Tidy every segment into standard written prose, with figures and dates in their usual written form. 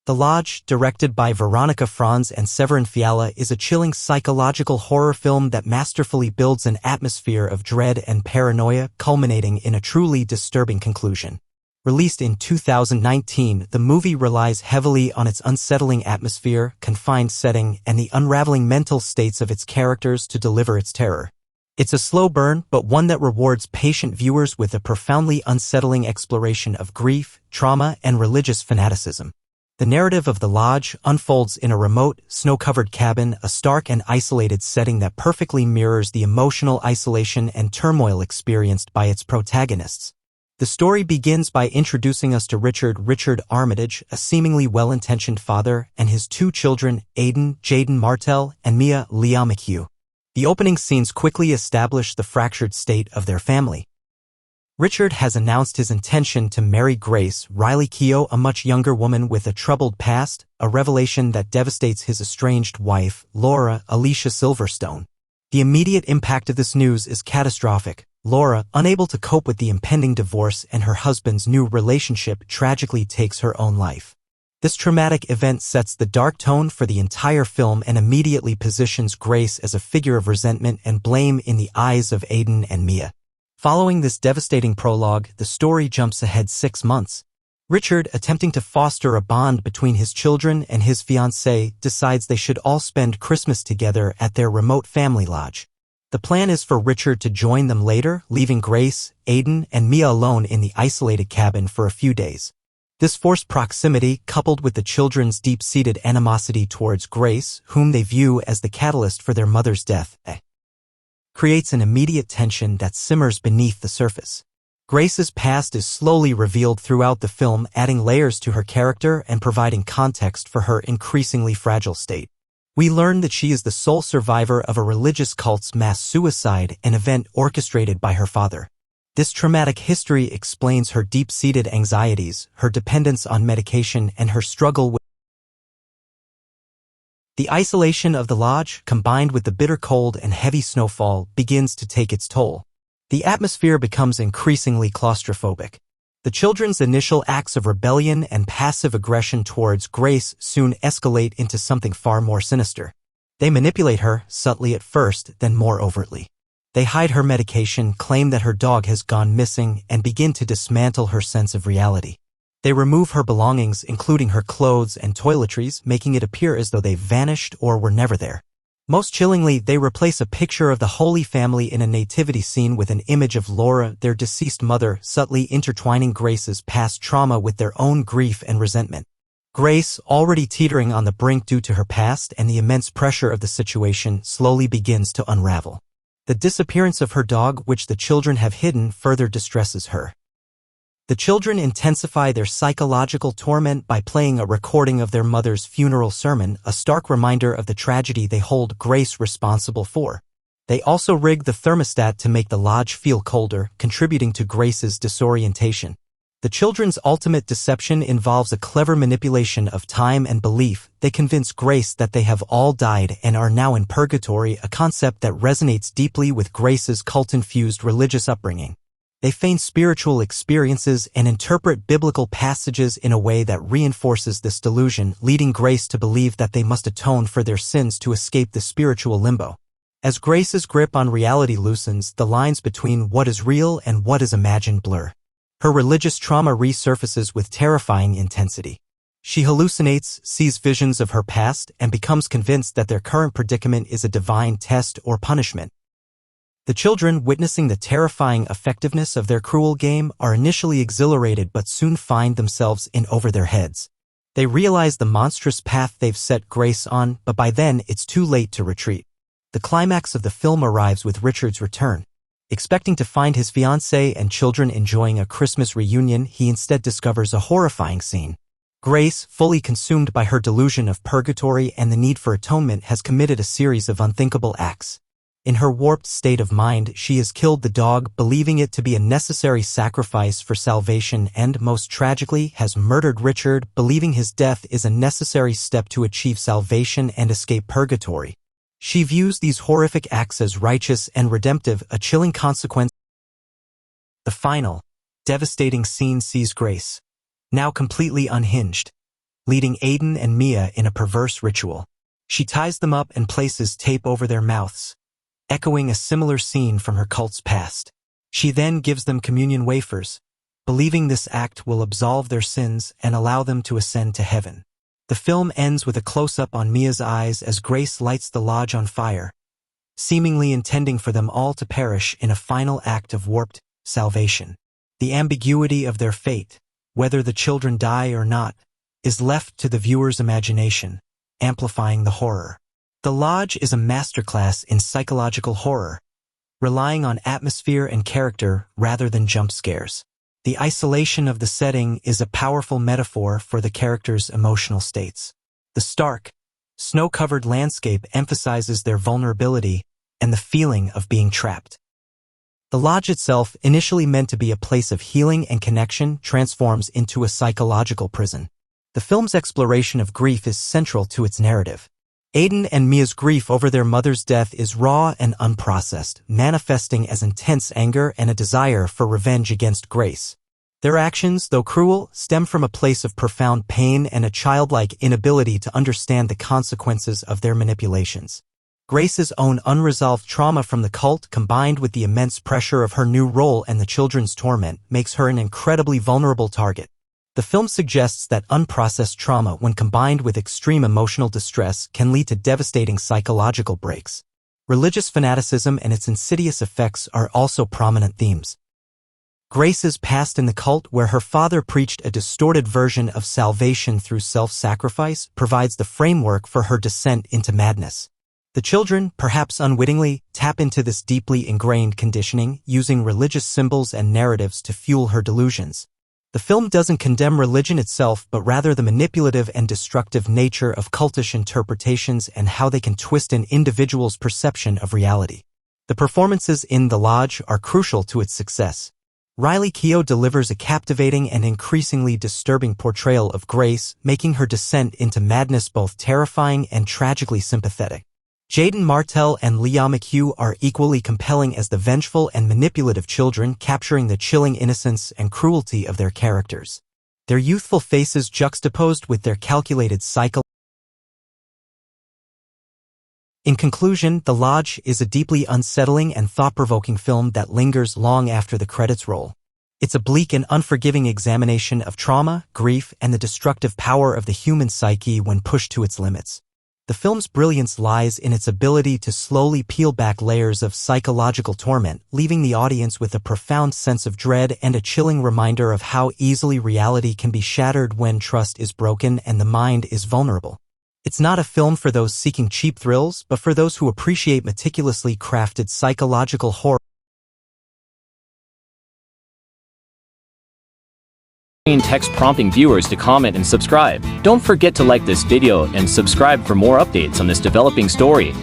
The Lodge, directed by Veronica Franz and Severin Fiala, is a chilling psychological horror film that masterfully builds an atmosphere of dread and paranoia, culminating in a truly disturbing conclusion. Released in 2019, the movie relies heavily on its unsettling atmosphere, confined setting, and the unraveling mental states of its characters to deliver its terror. It's a slow burn, but one that rewards patient viewers with a profoundly unsettling exploration of grief, trauma, and religious fanaticism. The narrative of The Lodge unfolds in a remote, snow-covered cabin, a stark and isolated setting that perfectly mirrors the emotional isolation and turmoil experienced by its protagonists. The story begins by introducing us to Richard Armitage, a seemingly well-intentioned father, and his two children, Aidan, Jaden Martell, and Mia, Leah McHugh. The opening scenes quickly establish the fractured state of their family. Richard has announced his intention to marry Grace, Riley Keough, a much younger woman with a troubled past, a revelation that devastates his estranged wife, Laura, Alicia Silverstone. The immediate impact of this news is catastrophic. Laura, unable to cope with the impending divorce and her husband's new relationship, tragically takes her own life. This traumatic event sets the dark tone for the entire film and immediately positions Grace as a figure of resentment and blame in the eyes of Aidan and Mia. Following this devastating prologue, the story jumps ahead 6 months. Richard, attempting to foster a bond between his children and his fiancée, decides they should all spend Christmas together at their remote family lodge. The plan is for Richard to join them later, leaving Grace, Aidan, and Mia alone in the isolated cabin for a few days. This forced proximity, coupled with the children's deep-seated animosity towards Grace, whom they view as the catalyst for their mother's death, creates an immediate tension that simmers beneath the surface. Grace's past is slowly revealed throughout the film, adding layers to her character and providing context for her increasingly fragile state. We learn that she is the sole survivor of a religious cult's mass suicide, an event orchestrated by her father. This traumatic history explains her deep-seated anxieties, her dependence on medication, and her struggle with the isolation of the lodge, combined with the bitter cold and heavy snowfall, begins to take its toll. The atmosphere becomes increasingly claustrophobic. The children's initial acts of rebellion and passive aggression towards Grace soon escalate into something far more sinister. They manipulate her, subtly at first, then more overtly. They hide her medication, claim that her dog has gone missing, and begin to dismantle her sense of reality. They remove her belongings, including her clothes and toiletries, making it appear as though they vanished or were never there. Most chillingly, they replace a picture of the Holy Family in a nativity scene with an image of Laura, their deceased mother, subtly intertwining Grace's past trauma with their own grief and resentment. Grace, already teetering on the brink due to her past and the immense pressure of the situation, slowly begins to unravel. The disappearance of her dog, which the children have hidden, further distresses her. The children intensify their psychological torment by playing a recording of their mother's funeral sermon, a stark reminder of the tragedy they hold Grace responsible for. They also rig the thermostat to make the lodge feel colder, contributing to Grace's disorientation. The children's ultimate deception involves a clever manipulation of time and belief. They convince Grace that they have all died and are now in purgatory, a concept that resonates deeply with Grace's cult-infused religious upbringing. They feign spiritual experiences and interpret biblical passages in a way that reinforces this delusion, leading Grace to believe that they must atone for their sins to escape the spiritual limbo. As Grace's grip on reality loosens, the lines between what is real and what is imagined blur. Her religious trauma resurfaces with terrifying intensity. She hallucinates, sees visions of her past, and becomes convinced that their current predicament is a divine test or punishment. The children, witnessing the terrifying effectiveness of their cruel game, are initially exhilarated but soon find themselves in over their heads. They realize the monstrous path they've set Grace on, but by then it's too late to retreat. The climax of the film arrives with Richard's return. Expecting to find his fiancée and children enjoying a Christmas reunion, he instead discovers a horrifying scene. Grace, fully consumed by her delusion of purgatory and the need for atonement, has committed a series of unthinkable acts. In her warped state of mind, she has killed the dog, believing it to be a necessary sacrifice for salvation, and, most tragically, has murdered Richard, believing his death is a necessary step to achieve salvation and escape purgatory. She views these horrific acts as righteous and redemptive, a chilling consequence. The final, devastating scene sees Grace, now completely unhinged, leading Aiden and Mia in a perverse ritual. She ties them up and places tape over their mouths, echoing a similar scene from her cult's past. She then gives them communion wafers, believing this act will absolve their sins and allow them to ascend to heaven. The film ends with a close-up on Mia's eyes as Grace lights the lodge on fire, seemingly intending for them all to perish in a final act of warped salvation. The ambiguity of their fate, whether the children die or not, is left to the viewer's imagination, amplifying the horror. The Lodge is a masterclass in psychological horror, relying on atmosphere and character rather than jump scares. The isolation of the setting is a powerful metaphor for the characters' emotional states. The stark, snow-covered landscape emphasizes their vulnerability and the feeling of being trapped. The lodge itself, initially meant to be a place of healing and connection, transforms into a psychological prison. The film's exploration of grief is central to its narrative. Aiden and Mia's grief over their mother's death is raw and unprocessed, manifesting as intense anger and a desire for revenge against Grace. Their actions, though cruel, stem from a place of profound pain and a childlike inability to understand the consequences of their manipulations. Grace's own unresolved trauma from the cult, combined with the immense pressure of her new role and the children's torment, makes her an incredibly vulnerable target. The film suggests that unprocessed trauma, when combined with extreme emotional distress, can lead to devastating psychological breaks. Religious fanaticism and its insidious effects are also prominent themes. Grace's past in the cult, where her father preached a distorted version of salvation through self-sacrifice, provides the framework for her descent into madness. The children, perhaps unwittingly, tap into this deeply ingrained conditioning, using religious symbols and narratives to fuel her delusions. The film doesn't condemn religion itself, but rather the manipulative and destructive nature of cultish interpretations and how they can twist an individual's perception of reality. The performances in The Lodge are crucial to its success. Riley Keough delivers a captivating and increasingly disturbing portrayal of Grace, making her descent into madness both terrifying and tragically sympathetic. Jaden Martell and Leah McHugh are equally compelling as the vengeful and manipulative children, capturing the chilling innocence and cruelty of their characters. Their youthful faces juxtaposed with their calculated psychology. In conclusion, The Lodge is a deeply unsettling and thought-provoking film that lingers long after the credits roll. It's a bleak and unforgiving examination of trauma, grief, and the destructive power of the human psyche when pushed to its limits. The film's brilliance lies in its ability to slowly peel back layers of psychological torment, leaving the audience with a profound sense of dread and a chilling reminder of how easily reality can be shattered when trust is broken and the mind is vulnerable. It's not a film for those seeking cheap thrills, but for those who appreciate meticulously crafted psychological horror. Text prompting viewers to comment and subscribe. Don't forget to like this video and subscribe for more updates on this developing story.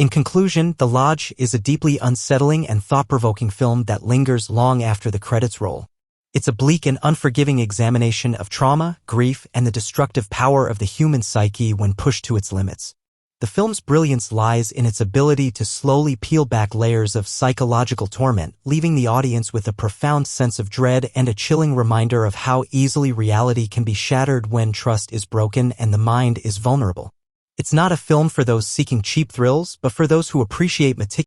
In conclusion, The Lodge is a deeply unsettling and thought-provoking film that lingers long after the credits roll. It's a bleak and unforgiving examination of trauma, grief, and the destructive power of the human psyche when pushed to its limits. The film's brilliance lies in its ability to slowly peel back layers of psychological torment, leaving the audience with a profound sense of dread and a chilling reminder of how easily reality can be shattered when trust is broken and the mind is vulnerable. It's not a film for those seeking cheap thrills, but for those who appreciate meticulous